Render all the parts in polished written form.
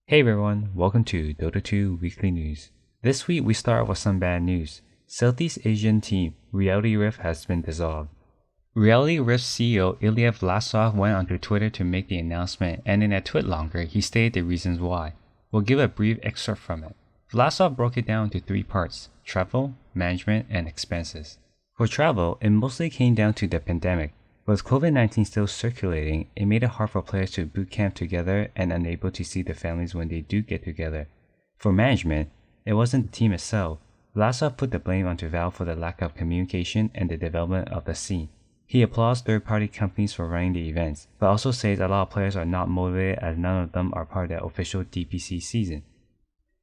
Hey everyone, welcome to Dota 2 Weekly News. This week we start off with some bad news. Southeast Asian team Reality Rift has been dissolved. Reality Rift CEO Ilya Vlasov went onto Twitter to make the announcement, and in a tweet longer he stated the reasons why. We'll give a brief excerpt from it. Vlasov broke it down into three parts: travel, management, and expenses. For travel, it mostly came down to the pandemic. With COVID-19 still circulating, it made it hard for players to boot camp together and unable to see their families when they do get together. For management, it wasn't the team itself. Vlasov put the blame onto Valve for the lack of communication and the development of the scene. He applauds third-party companies for running the events, but also says a lot of players are not motivated as none of them are part of the official DPC season.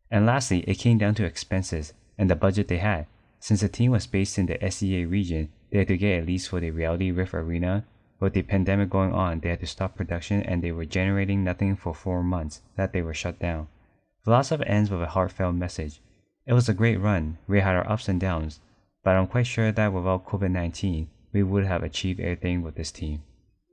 And lastly, it came down to expenses and the budget they had. Since the team was based in the SEA region, they had to get a lease for the Reality Rift Arena. With the pandemic going on, they had to stop production and they were generating nothing for 4 months that they were shut down. Vlasov ends with a heartfelt message. It was a great run, we had our ups and downs, but I'm quite sure that without COVID-19, we would have achieved everything with this team.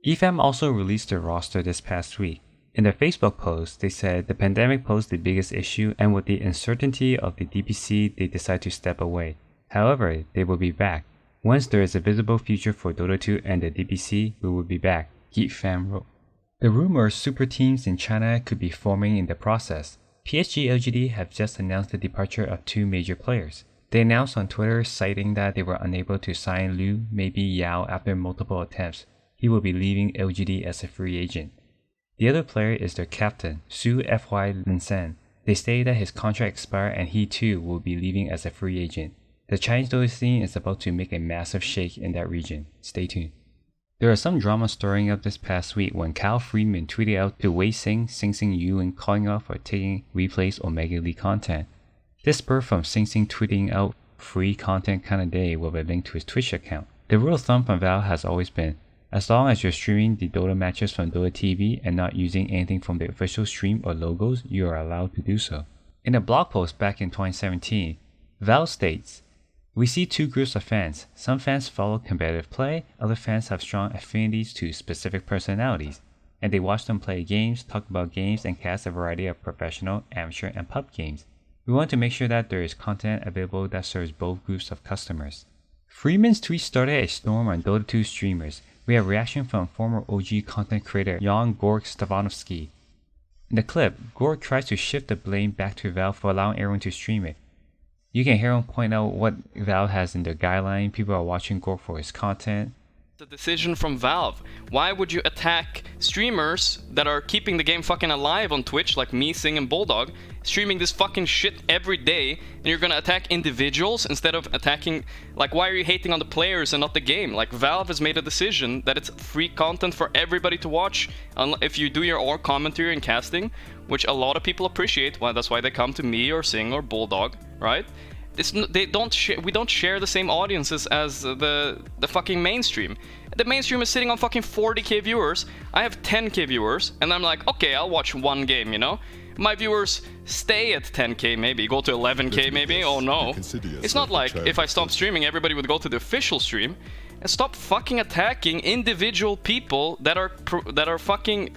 EFAM also released their roster this past week. In their Facebook post, they said the pandemic posed the biggest issue, and with the uncertainty of the DPC, they decided to step away. However, they will be back. Once there is a visible future for Dota 2 and the DPC, we will be back, Geek Fam wrote. The rumors super teams in China could be forming in the process. PSG LGD have just announced the departure of two major players. They announced on Twitter citing that they were unable to sign Liu, maybe Yao after multiple attempts. He will be leaving LGD as a free agent. The other player is their captain, Su Fy Linsan. They stated that his contract expired and he too will be leaving as a free agent. The Chinese Dota scene is about to make a massive shake in that region. Stay tuned. There is some drama stirring up this past week when Kyle Friedman tweeted out to Wei Sing, Sing Sing Yu and calling out for taking replays Omega League content. This spurred from Sing Sing tweeting out free content kinda day with a link to his Twitch account. The rule of thumb from Valve has always been, as long as you're streaming the Dota matches from Dota TV and not using anything from the official stream or logos, you are allowed to do so. In a blog post back in 2017, Valve states, "We see two groups of fans. Some fans follow competitive play, other fans have strong affinities to specific personalities, and they watch them play games, talk about games, and cast a variety of professional, amateur, and pub games. We want to make sure that there is content available that serves both groups of customers." Freeman's tweet started a storm on Dota 2 streamers. We have reaction from former OG content creator Jan Gorg Stavanovsky. In the clip, Gorg tries to shift the blame back to Valve for allowing everyone to stream it. You can hear him point out what Valve has in their guideline. People are watching Gorg for his content. The decision from Valve. Why would you attack streamers that are keeping the game fucking alive on Twitch, like me, Sing, and Bulldog, streaming this fucking shit every day, and you're gonna attack individuals instead of attacking, like, why are you hating on the players and not the game? Like, Valve has made a decision that it's free content for everybody to watch if you do your own commentary and casting, which a lot of people appreciate. Well, that's why they come to me or Sing or Bulldog, right? We don't share the same audiences as the fucking mainstream. The mainstream is sitting on fucking 40k viewers. I have 10k viewers, and I'm like, okay, I'll watch one game, you know? My viewers stay at 10k maybe, go to 11k maybe, oh no. It's not like if I stop streaming, everybody would go to the official stream. And stop fucking attacking individual people that are fucking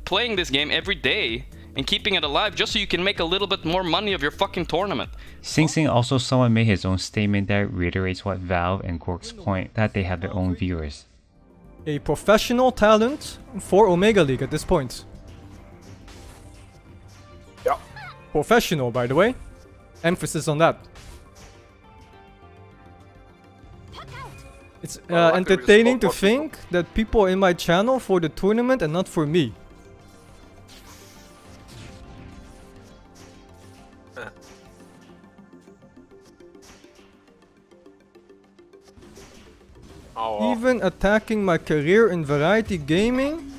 playing this game every day and keeping it alive just so you can make a little bit more money of your fucking tournament. Sing Sing also somewhat made his own statement that reiterates what Valve and Gorg's point, that they have their own viewers. A professional talent for Omega League at this point. Yeah. Professional, by the way. Emphasis on that. It's entertaining to think that people are in my channel for the tournament and not for me. Even attacking my career in variety gaming,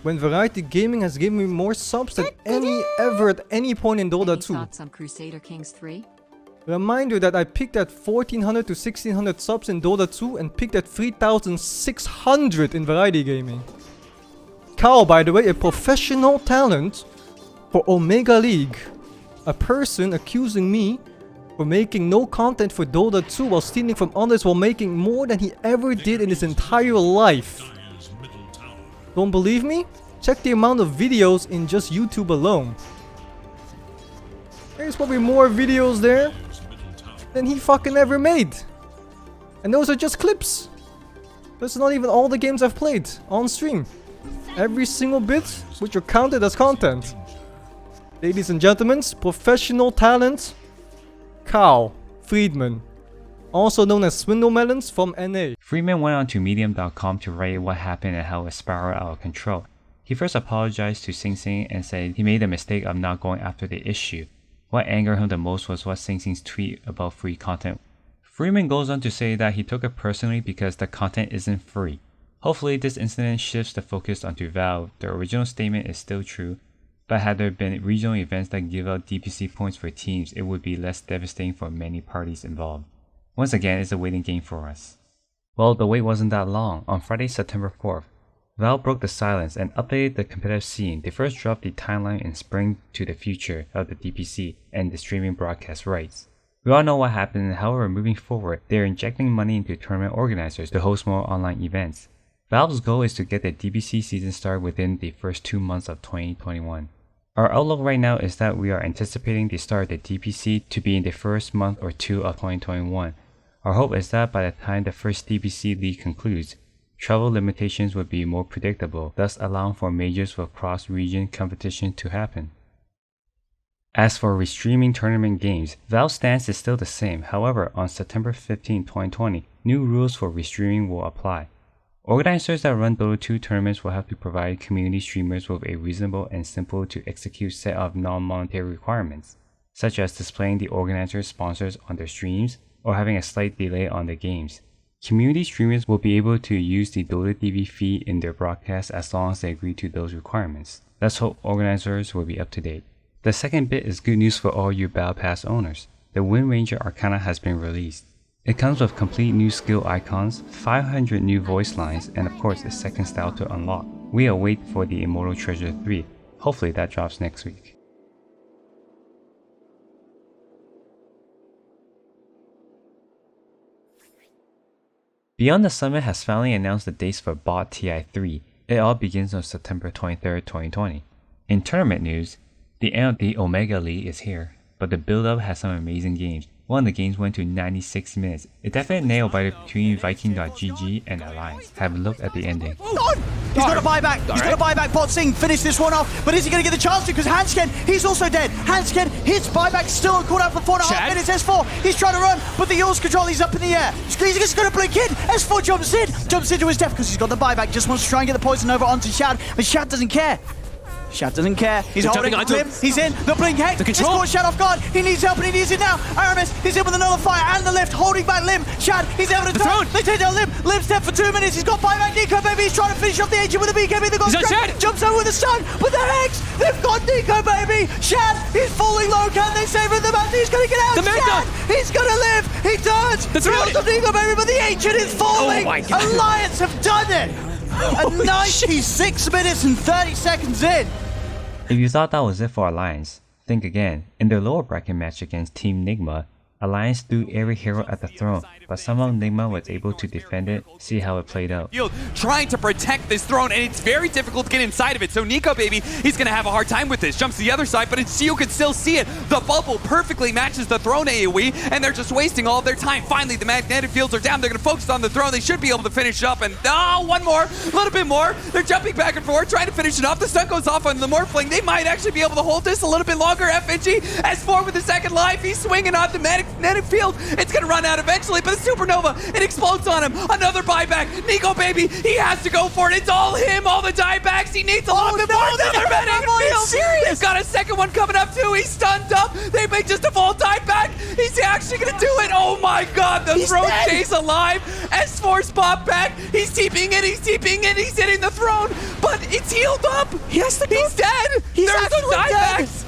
when variety gaming has given me more subs than ever at any point in Dota 2. Thoughts on Crusader Kings 3? Reminder that I peaked at 1400 to 1600 subs in Dota 2 and peaked at 3600 in variety gaming. Kao, by the way, a professional talent for Omega League. A person accusing me for making no content for Dota 2 while stealing from others while making more than he ever did in his entire life. Don't believe me? Check the amount of videos in just YouTube alone. There's probably more videos there than he fucking ever made. And those are just clips. That's not even all the games I've played on stream. Every single bit, which are counted as content. Ladies and gentlemen, professional talent, Carl Friedman, also known as Swindle Melons from NA. Friedman went on to Medium.com to write what happened and how it spiraled out of control. He first apologized to Sing Sing and said he made the mistake of not going after the issue. What angered him the most was what Sing Sing's tweet about free content. Friedman goes on to say that he took it personally because the content isn't free. Hopefully this incident shifts the focus onto Valve. The original statement is still true, but had there been regional events that give out DPC points for teams, it would be less devastating for many parties involved. Once again, it's a waiting game for us. Well, the wait wasn't that long. On Friday, September 4th, Valve broke the silence and updated the competitive scene. They first dropped the timeline in spring to the future of the DPC and the streaming broadcast rights. We all know what happened, however, moving forward, they are injecting money into tournament organizers to host more online events. Valve's goal is to get the DPC season started within the first 2 months of 2021. Our outlook right now is that we are anticipating the start of the DPC to be in the first month or two of 2021. Our hope is that by the time the first DPC league concludes, travel limitations will be more predictable, thus allowing for majors with cross-region competition to happen. As for restreaming tournament games, Valve's stance is still the same. However, on September 15, 2020, new rules for restreaming will apply. Organizers that run Dota 2 tournaments will have to provide community streamers with a reasonable and simple to execute set of non-monetary requirements, such as displaying the organizer's sponsors on their streams or having a slight delay on the games. Community streamers will be able to use the Dota TV feed in their broadcast as long as they agree to those requirements. Let's hope organizers will be up to date. The second bit is good news for all you Battle Pass owners. The Wind Ranger Arcana has been released. It comes with complete new skill icons, 500 new voice lines, and of course a second style to unlock. We await for the Immortal Treasure 3. Hopefully that drops next week. Beyond the Summit has finally announced the dates for BOT TI3. It all begins on September 23rd, 2020. In tournament news, the end of the Omega League is here, but the build-up has some amazing games. One of the games went to 96 minutes. A definite nail-biter between Viking.gg and Alliance. Have a look at the ending. He's got a buyback. He's got a buyback. Bot Sing finished this one off, but is he going to get the chance to? Because Hansken, he's also dead. Hansken hits buyback, still on caught out for 4.5 minutes. S4, he's trying to run, but the Yaws control, he's up in the air. He's going to blink in. S4 jumps into his death because he's got the buyback. Just wants to try and get the poison over onto Shad, but Shad doesn't care. Shad doesn't care. He's holding on to him. He's in. The blink hex. The control. He's caught Shad off guard. He needs help and he needs it now. Aramis, he's in with another fire and the lift, holding back Lim. Shad, he's able to turn. They take down Lim. Lim's dead for 2 minutes. He's got buyback. Nico, baby. He's trying to finish off the agent with a BKB. They've got Shad. Jumps over with the stun. With the hex. They've got Nico, baby. Shad, he's falling low. Can they save him? The man, he's going to get out. The Shad, he's going to live. He turns. He also Nico, baby, but the agent is falling. Oh my God. Alliance have done it. At 96 minutes and 30 seconds in. If you thought that was it for Alliance, think again. In their lower bracket match against Team Nigma, Alliance threw every hero at the throne, but somehow Nigma was able to defend it. See how it played out. Trying to protect this throne, and it's very difficult to get inside of it. So Nico, baby, he's going to have a hard time with this. Jumps to the other side, but you can still see it. The bubble perfectly matches the throne AoE, and they're just wasting all of their time. Finally, the magnetic fields are down. They're going to focus on the throne. They should be able to finish up, and one more, a little bit more. They're jumping back and forth, trying to finish it off. The stun goes off on the Morphling. They might actually be able to hold this a little bit longer. FNG, S4 with the second life. He's swinging on the magnetic field. It's going to run out eventually, but the Supernova, it explodes on him. Another buyback. Nico, baby, he has to go for it. It's all him, all the diebacks. He needs a little bit more. Another magnetic field. They've got a second one coming up too. He's stunned up. They make just a full dieback. He's actually going to do it. Oh my God, the throne stays alive. S4's pop back. He's TPing in. He's hitting the throne, but it's healed up. He's dead. There's the diebacks.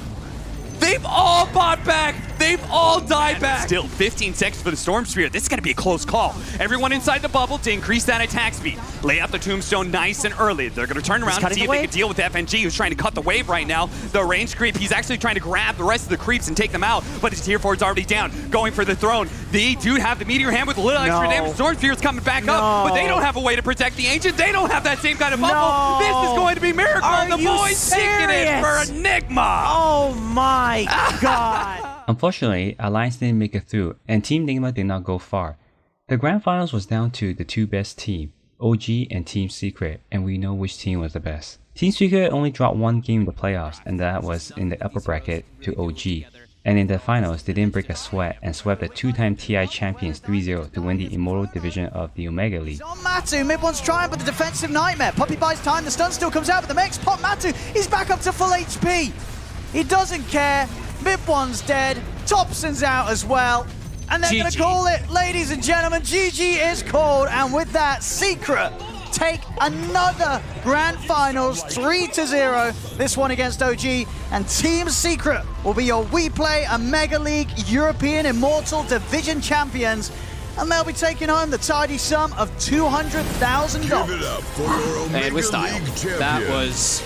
They've all bought back. They've all died back. Still 15 seconds for the Storm Spear. This is going to be a close call. Everyone inside the bubble to increase that attack speed. Lay out the tombstone nice and early. They're going to turn around and see if they can deal with FNG, who's trying to cut the wave right now. The range creep, he's actually trying to grab the rest of the creeps and take them out, but his tier 4 is already down. Going for the throne. They do have the Meteor Hand with a little extra damage. Storm Spear is coming back up, but they don't have a way to protect the Ancient. They don't have that same kind of bubble. This is going to be Miracle. The boys taking it for Enigma. Oh my God. Unfortunately, Alliance didn't make it through, and Team Nigma did not go far. The grand finals was down to the two best teams, OG and Team Secret, and we know which team was the best. Team Secret only dropped one game in the playoffs, and that was in the upper bracket to OG. And in the finals, they didn't break a sweat and swept the two-time TI champions 3-0 to win the Immortal division of the Omega League. On Matu, mid one's trying, but the defensive nightmare. Puppey buys time, the stun still comes out, but the mech's pop Matu. He's back up to full HP. He doesn't care. Mid one's dead. Thompson's out as well. And they're going to call it, ladies and gentlemen. GG is called, and with that, Secret take another grand finals 3-0. This one against OG, and Team Secret will be your We Play a Mega League European Immortal Division champions, and they'll be taking home the tidy sum of $200,000. And with style, that was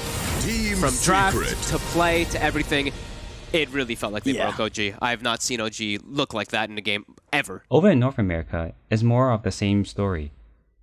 from draft to play to everything. It really felt like they broke OG. I have not seen OG look like that in a game ever. Over in North America, it's more of the same story.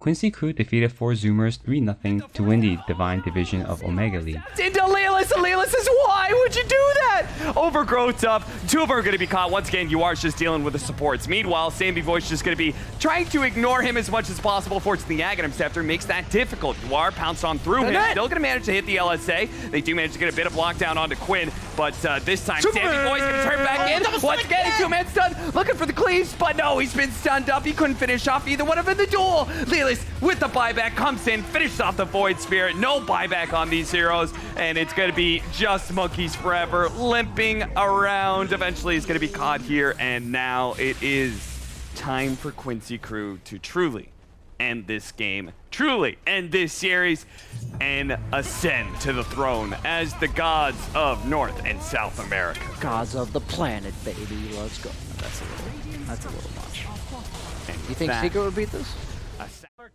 Quincy Crew defeated 4 Zoomers 3-0 to win the Divine Division of Omega League. Into Lelis, and Lelis says, why would you do that? Overgrowth's up. 2 of them are going to be caught. Once again, UR's just dealing with the supports. Meanwhile, Samby Voice just going to be trying to ignore him as much as possible. Fortunately, the Aghanim Scepter makes that difficult. UR pounced on through him. Still going to manage to hit the LSA. They do manage to get a bit of lockdown onto Quinn, but this time, Samby Voice going to turn back in. Once again, he's 2-man stun, looking for the cleaves, but no, he's been stunned up. He couldn't finish off either one of them in the duel. Lelis with the buyback comes in, finishes off the Void Spirit. No buyback on these heroes, and it's going to be just monkeys forever, limping around. Eventually, he's going to be caught here, and now it is time for Quincy Crew to truly end this game, truly end this series, and ascend to the throne as the gods of North and South America. Gods of the planet, baby. Let's go. That's a little much. You think Secret would beat this?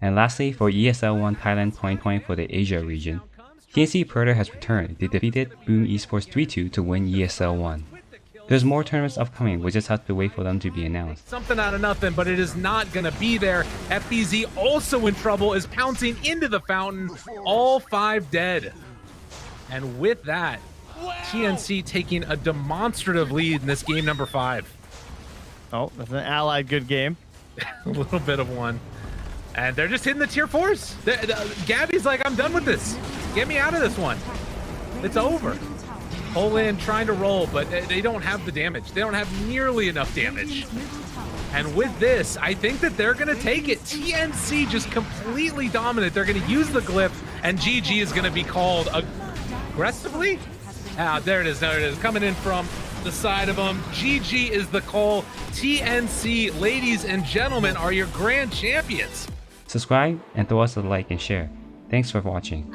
And lastly, for ESL 1 Thailand 2020 for the Asia region, TNC Predator has returned. They defeated Boom Esports 3-2 to win ESL 1. There's more tournaments upcoming, we just have to wait for them to be announced. Something out of nothing, but it is not going to be there. FBZ also in trouble, is pouncing into the fountain, all 5 dead. And with that, TNC taking a demonstrative lead in this game number 5. Oh, that's an allied good game. A little bit of one. And they're just hitting the tier 4s. Gabby's like, I'm done with this. Get me out of this one. It's over. Poland trying to roll, but they don't have the damage. They don't have nearly enough damage. And with this, I think that they're going to take it. TNC just completely dominant. They're going to use the glyph, and GG is going to be called aggressively. Ah, there it is. There it is. Coming in from the side of them. GG is the call. TNC, ladies and gentlemen, are your grand champions. Subscribe and throw us a like and share. Thanks for watching.